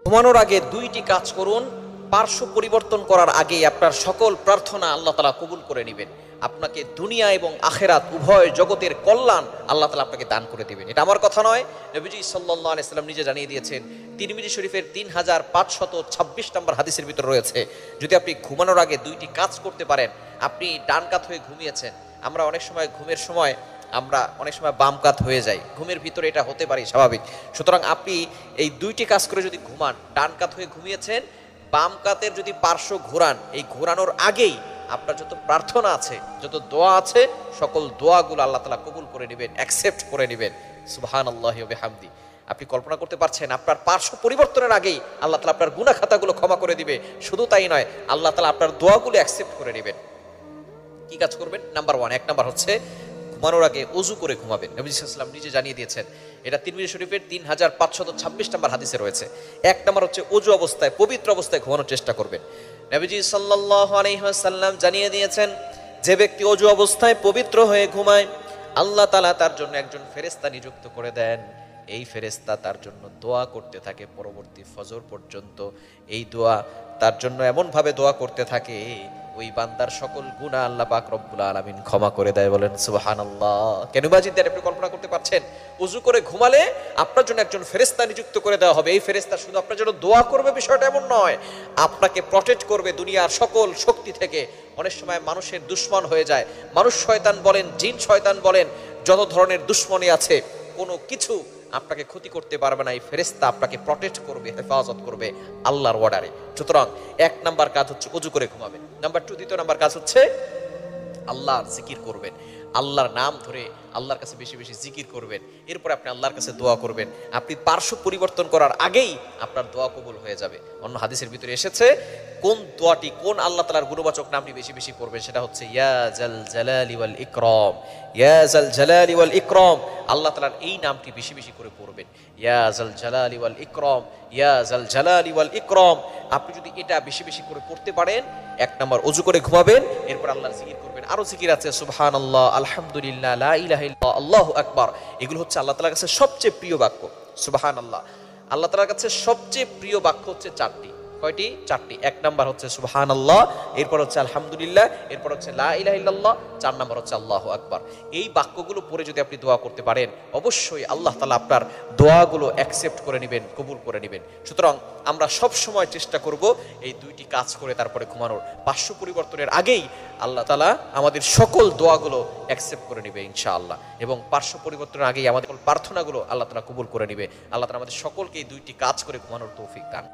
ঘুমানোর আগে দুইটি কাজ করুন। পার্শ্ব পরিবর্তন করার আগে আপনার সকল প্রার্থনা আল্লাহ তাআলা কবুল করে নেবেন। আপনাকে দুনিয়া এবং আখিরাত উভয় জগতের কল্যাণ আল্লাহ তাআলা আপনাকে দান করে দিবেন। এটা আমার কথা নয়, নবীজি সাল্লাল্লাহু আলাইহি সাল্লাম নিজে জানিয়ে দিয়েছেন। তিরমিজি শরীফের 3526 নম্বর হাদিসের ভিতর রয়েছে, যদি আপনি ঘুমানোর আগে দুইটি কাজ করতে পারেন। আপনি ডান কাত হয়ে ঘুমিয়েছেন, আমরা অনেক সময় ঘুমের সময় বাম কাত হয়ে যাই, ঘুমের ভিতরে এটা হতে পারে স্বাভাবিক। সুতরাং আপনি এই দুইটি কাজ করে যদি ঘুমান, ডান কাত হয়ে ঘুমিয়েছেন, বাম কাতের যদি পার্শ্ব ঘোরান, এই ঘোরানোর আগেই আপনার যত প্রার্থনা আছে, যত দোয়া আছে, সকল দোয়াগুলো আল্লাহ তাআলা কবুল করে নেবেন, অ্যাকসেপ্ট করে নেবেন। সুবহানাল্লাহি ওয়া বিহামদি। আপনি কল্পনা করতে পারছেন আপনার পার্শ্ব পরিবর্তনের আগেই আল্লাহ তাআলা আপনার গুনাহ খাতাগুলো ক্ষমা করে দিবে। শুধু তাই নয়, আল্লাহ তাআলা আপনার দোয়াগুলো অ্যাকসেপ্ট করে নেবেন। কি কাজ করবেন? নাম্বার 1, এক নাম্বার হচ্ছে ঘুমানোর আগে ওযু করে ঘুমাবেন। নবী সাল্লাল্লাহু আলাইহি ওয়াসাল্লাম নিজে জানিয়ে দিয়েছেন, এটা তিরমিজি শরীফের 3526 নম্বর হাদিসে রয়েছে। এক নাম্বার হচ্ছে ওযু অবস্থায়, পবিত্র অবস্থায় ঘুমানোর চেষ্টা করবেন। নবীজি সাল্লাল্লাহু আলাইহি ওয়াসাল্লাম জানিয়ে দিয়েছেন, যে ব্যক্তি ওযু অবস্থায় পবিত্র হয়ে ঘুমায়, আল্লাহ তাআলা তার জন্য একজন ফেরেশতা নিযুক্ত করে দেন। এই ফেরেশতা তার জন্য দোয়া করতে থাকে পরবর্তী ফজর পর্যন্ত। এই দোয়া তার জন্য এমন ভাবে দোয়া করতে থাকে, ওই বান্দার সকল গুনাহ আল্লাহ পাক রব্বুল আলামিন ক্ষমা করে দেয়। বলেন সুবহানাল্লাহ। কেন বাজিদ দেন? আপনি কল্পনা করতে পারছেন, ওযু করে ঘুমালে আপনার জন্য একজন ফেরেশতা নিযুক্ত করে দেওয়া হবে। এই ফেরেশতা শুধু আপনার জন্য দোয়া করবে বিষয়টা এমন নয়, আপনাকে প্রটেক্ট করবে দুনিয়ার সকল শক্তি থেকে। অনেক সময় মানুষের দুশমন হয়ে যায়, মানুষ শয়তান বলেন, জিন শয়তান বলেন, যত ধরনের দুশমনী আছে, কোনো কিছু আপনাকে ক্ষতি করতে পারবে না। এই ফেরেশতা আপনাকে প্রটেক্ট করবে, হেফাজত করবে আল্লাহর অর্ডারে। সুতরাং এক নাম্বার কাজ হচ্ছে ওযু করে ঘুমাবেন। নাম্বার 2, দ্বিতীয় নাম্বার কাজ হচ্ছে আল্লাহর জিকির করবেন। আল্লাহর নাম ধরে আল্লাহর কাছে বেশি বেশি জিকির করবেন। এরপর আপনি আল্লাহর কাছে দোয়া করবেন। আপনি পার্শ্ব পরিবর্তন করার আগেই আপনার দোয়া কবুল হয়ে যাবে। অন্য হাদিসের ভিতরে এসেছে, কোন দোয়াটি, কোন আল্লাহ তাআলার গুণবাচক নামটি বেশি বেশি পড়বেন, সেটা হচ্ছে ইয়া জাল জালালি ওয়াল ইকরাম। ইয়া জাল জালালি ওয়াল ইকরাম, আল্লাহ তাআলার এই নামটি বেশি বেশি করে পড়বেন। ইয়া জাল জালালি ওয়াল ইকরাম, ইয়া জাল জালালি ওয়াল ইকরাম। আপনি যদি এটা বেশি বেশি করে পড়তে পারেন, এক নাম্বার ওযু করে ঘুমাবেন, এরপর আল্লাহর জিকির করবেন। আরো জিকির আছে, সুবহানাল্লাহ, আলহামদুলিল্লাহ, লা ইলাহা ইল্লাল্লাহ, আল্লাহু আকবার। এগুলো হচ্ছে আল্লাহ তাআলার কাছে সবচেয়ে প্রিয় বাক্য। সুবহানাল্লাহ। আল্লাহ তাআলার কাছে সবচেয়ে প্রিয় বাক্য হচ্ছে 4টি। কয়টি? 4টি। এক নাম্বার হচ্ছে সুবহানাল্লাহ, এরপর হচ্ছে আলহামদুলিল্লাহ, এরপর হচ্ছে লা ইলাহা ইল্লাল্লাহ, 4 নাম্বার হচ্ছে আল্লাহু আকবার। এই বাক্যগুলো পড়ে যদি আপনি দোয়া করতে পারেন, অবশ্যই আল্লাহ তাআলা আপনার দোয়াগুলো অ্যাকসেপ্ট করে নেবেন, কবুল করে নেবেন। সুতরাং আমরা সব সময় চেষ্টা করব এই দুইটি কাজ করে তারপরে ঘুমানোর। পার্শ্ব পরিবর্তনের আগেই আল্লাহ তাআলা আমাদের সকল দোয়াগুলো অ্যাকসেপ্ট করে নেবে ইনশাআল্লাহ, এবং পার্শ্ব পরিবর্তনের আগেই আমাদের প্রার্থনাগুলো আল্লাহ তাআলা কবুল করে নেবে। আল্লাহ তাআলা আমাদের সকলকে এই দুইটি কাজ করে ঘুমানোর তৌফিক দান।